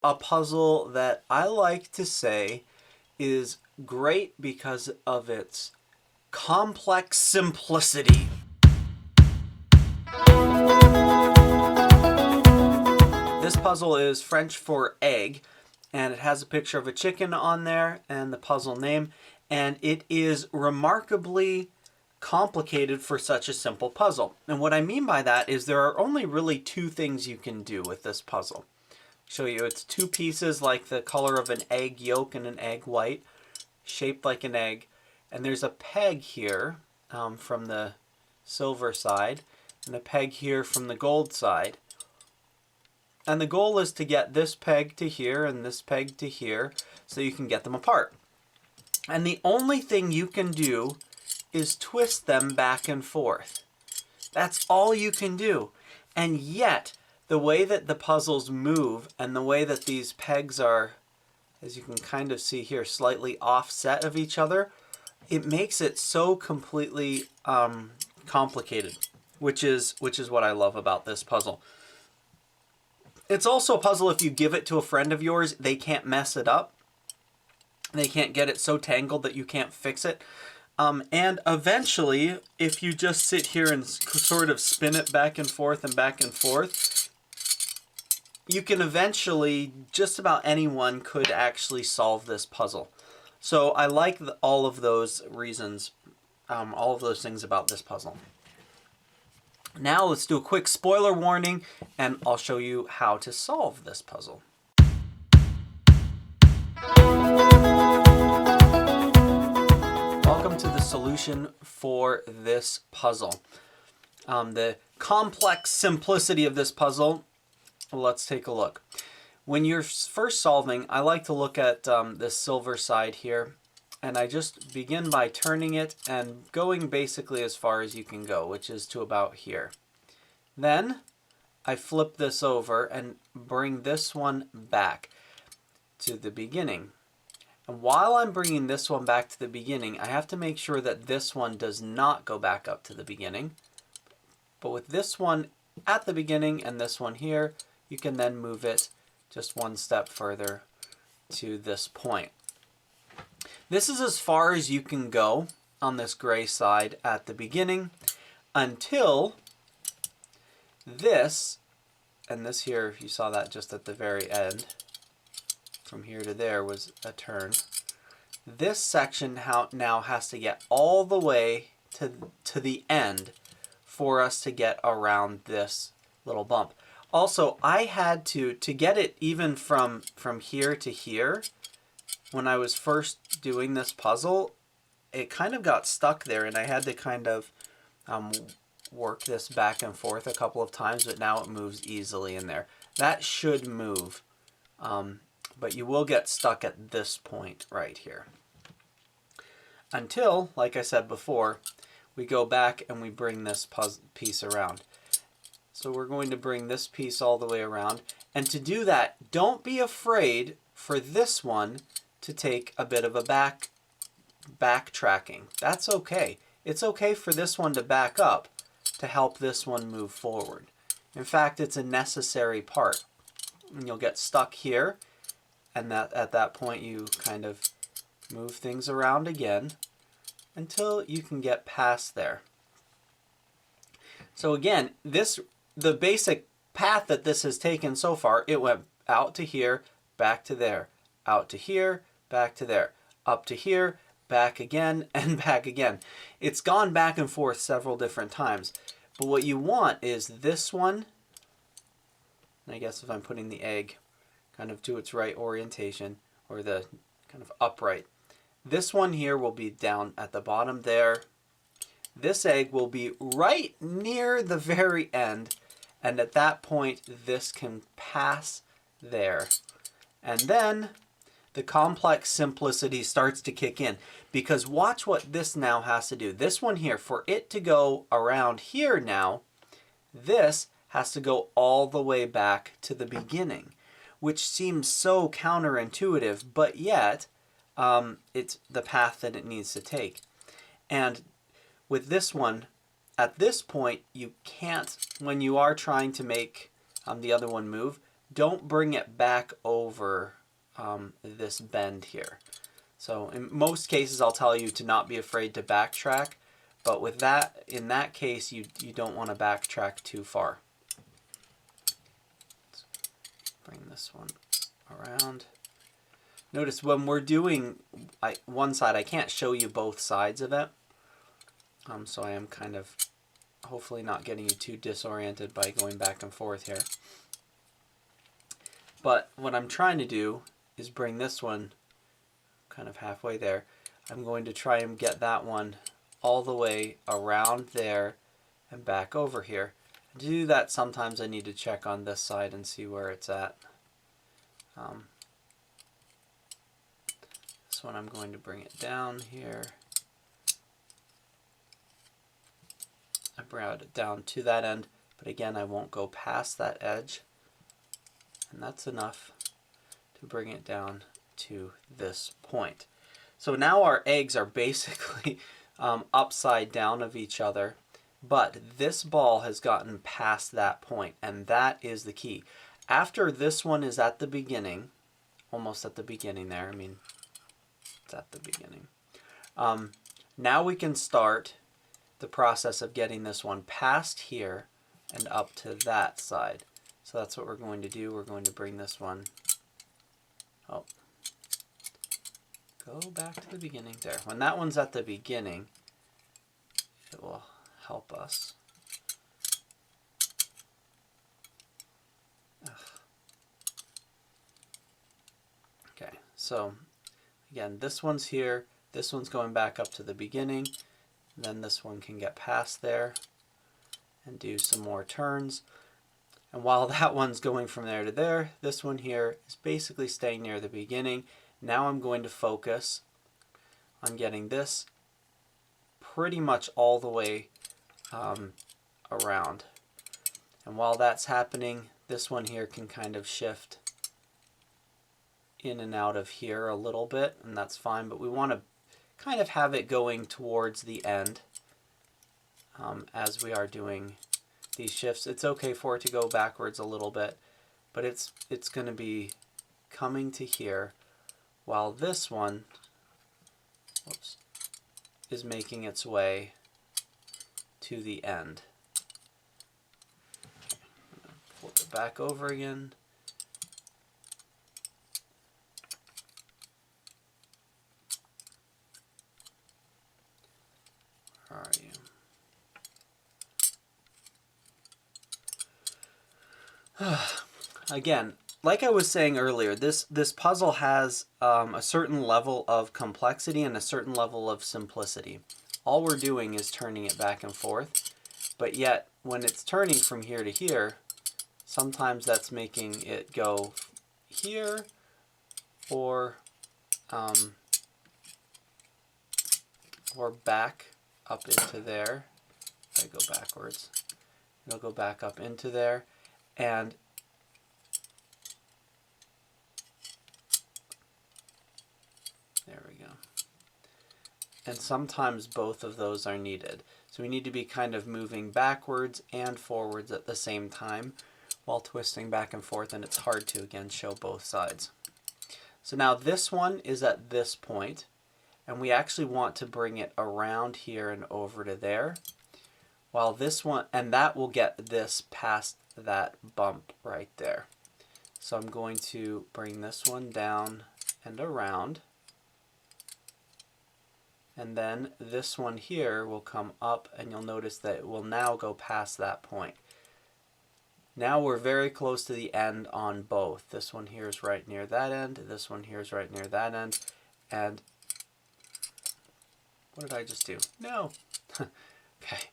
a puzzle that I like to say is great because of its complex simplicity. This puzzle is French for egg, and it has a picture of a chicken on there and the puzzle name, and it is remarkably complicated for such a simple puzzle. And what I mean by that is there are only really two things you can do with this puzzle. Show you, it's two pieces like the color of an egg yolk and an egg white, shaped like an egg, and there's a peg here from the silver side and a peg here from the gold side. And the goal is to get this peg to here and this peg to here so you can get them apart. And the only thing you can do is twist them back and forth. That's all you can do. And yet, the way that the puzzles move and the way that these pegs are, as you can kind of see here, slightly offset of each other, it makes it so completely complicated, which is what I love about this puzzle. It's also a puzzle if you give it to a friend of yours, they can't mess it up. They can't get it so tangled that you can't fix it. And eventually, if you just sit here and sort of spin it back and forth, you can eventually, just about anyone could actually solve this puzzle. So I like all of those reasons, all of those things about this puzzle. Now let's do a quick spoiler warning, and I'll show you how to solve this puzzle. Welcome to the solution for this puzzle. The complex simplicity of this puzzle, let's take a look. When you're first solving, I like to look at this silver side here, and I just begin by turning it and going basically as far as you can go, which is to about here. Then I flip this over and bring this one back to the beginning. And while I'm bringing this one back to the beginning, I have to make sure that this one does not go back up to the beginning. But with this one at the beginning and this one here, you can then move it just one step further to this point. This is as far as you can go on this gray side at the beginning until this, and this here, you saw that just at the very end, from here to there was a turn. This section now has to get all the way to the end for us to get around this little bump. Also, I had to get it even from here to here, when I was first doing this puzzle, it kind of got stuck there, and I had to kind of work this back and forth a couple of times, but now it moves easily in there. That should move, but you will get stuck at this point right here. Until, like I said before, we go back and we bring this piece around. So we're going to bring this piece all the way around. And to do that, don't be afraid for this one to take a bit of a backtracking. That's okay. It's okay for this one to back up to help this one move forward. In fact, it's a necessary part. And you'll get stuck here, and at that point you kind of move things around again until you can get past there. So again, the basic path that this has taken so far, it went out to here, back to there, out to here, back to there, up to here, back again, and back again. It's gone back and forth several different times. But what you want is this one, and I guess if I'm putting the egg kind of to its right orientation, or the kind of upright, this one here will be down at the bottom there. This egg will be right near the very end, and at that point this can pass there. And then the complex simplicity starts to kick in, because watch what this now has to do. This one here, for it to go around here now, this has to go all the way back to the beginning, which seems so counterintuitive, but yet it's the path that it needs to take. And with this one, at this point, you can't, when you are trying to make the other one move, don't bring it back over this bend here. So in most cases I'll tell you to not be afraid to backtrack, but with that, in that case, you don't want to backtrack too far. Let's bring this one around. Notice when we're doing one side, I can't show you both sides of it. So I am kind of hopefully not getting you too disoriented by going back and forth here. But what I'm trying to do is bring this one kind of halfway there. I'm going to try and get that one all the way around there and back over here. To do that, sometimes I need to check on this side and see where it's at. This one I'm going to bring it down here. I brought it down to that end, but again I won't go past that edge. And that's enough to bring it down to this point. So now our eggs are basically upside down of each other, but this ball has gotten past that point, and that is the key. After this one is at the beginning, almost at the beginning there, I mean, it's at the beginning. Now we can start the process of getting this one past here and up to that side. So that's what we're going to do. We're going to bring this one, oh, go back to the beginning there. When that one's at the beginning, it will help us. Ugh. Okay, so again, this one's here, this one's going back up to the beginning, then this one can get past there and do some more turns. And while that one's going from there to there, this one here is basically staying near the beginning. Now I'm going to focus on getting this pretty much all the way around. And while that's happening, this one here can kind of shift in and out of here a little bit, and that's fine, but we want to kind of have it going towards the end as we are doing these shifts. It's okay for it to go backwards a little bit, but it's going to be coming to here while this one, whoops, is making its way to the end. Flip it back over again. Where are you? Again, like I was saying earlier, this puzzle has a certain level of complexity and a certain level of simplicity. All we're doing is turning it back and forth, but yet when it's turning from here to here, sometimes that's making it go here or back up into there. If I go backwards, it'll go back up into there. And there we go. And sometimes both of those are needed. So we need to be kind of moving backwards and forwards at the same time while twisting back and forth, and it's hard to, again, show both sides. So now this one is at this point, and we actually want to bring it around here and over to there, while this one, and that will get this past that bump right there. So I'm going to bring this one down and around, and then this one here will come up, and you'll notice that it will now go past that point. Now we're very close to the end on both. This one here is right near that end, this one here is right near that end, and what did I just do? No. Okay.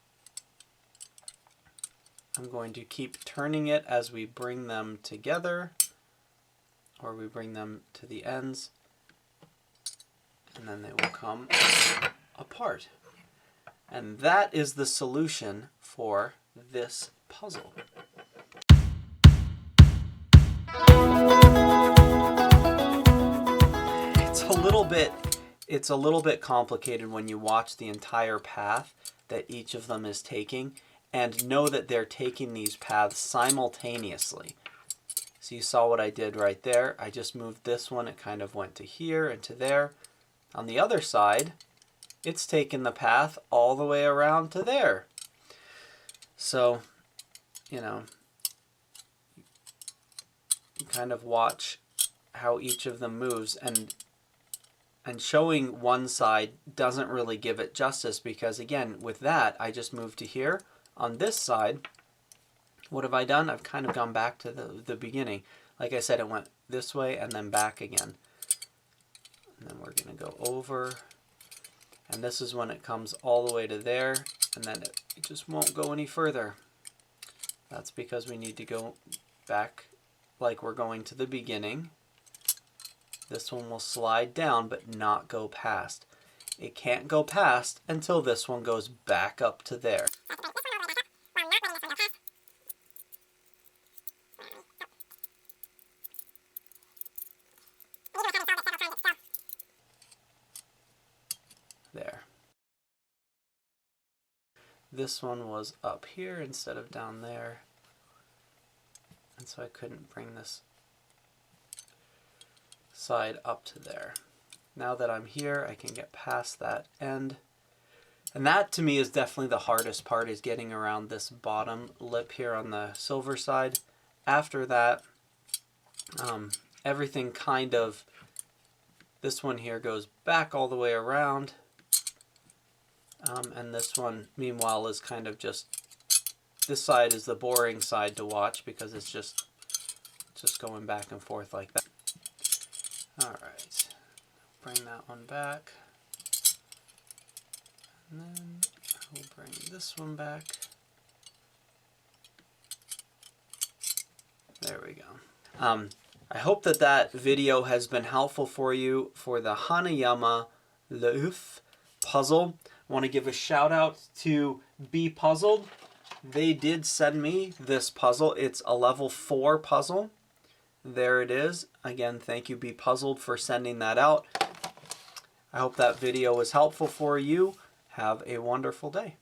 I'm going to keep turning it as we bring them together, or we bring them to the ends, and then they will come apart. And that is the solution for this puzzle. It's a little bit complicated when you watch the entire path that each of them is taking, and know that they're taking these paths simultaneously. So you saw what I did right there. I just moved this one. It kind of went to here and to there. On the other side, it's taken the path all the way around to there. So, you know, you kind of watch how each of them moves, and showing one side doesn't really give it justice, because again, with that, I just moved to here. On this side, what have I done? I've kind of gone back to the beginning. Like I said, it went this way and then back again. And then we're going to go over, and this is when it comes all the way to there, and then it just won't go any further. That's because we need to go back like we're going to the beginning. This one will slide down but not go past. It can't go past until this one goes back up to there. There. This one was up here instead of down there, and so I couldn't bring this side up to there. Now that I'm here, I can get past that end, and that to me is definitely the hardest part, is getting around this bottom lip here on the silver side. After that, everything kind of, this one here goes back all the way around, and this one meanwhile is kind of just, this side is the boring side to watch because it's just going back and forth like that. Alright, bring that one back, and then we'll bring this one back. There we go. I hope that video has been helpful for you for the Hanayama Leuf puzzle. I want to give a shout out to Be Puzzled. They did send me this puzzle. It's a level 4 puzzle. There it is. Again, thank you, Be Puzzled, for sending that out. I hope that video was helpful for you. Have a wonderful day.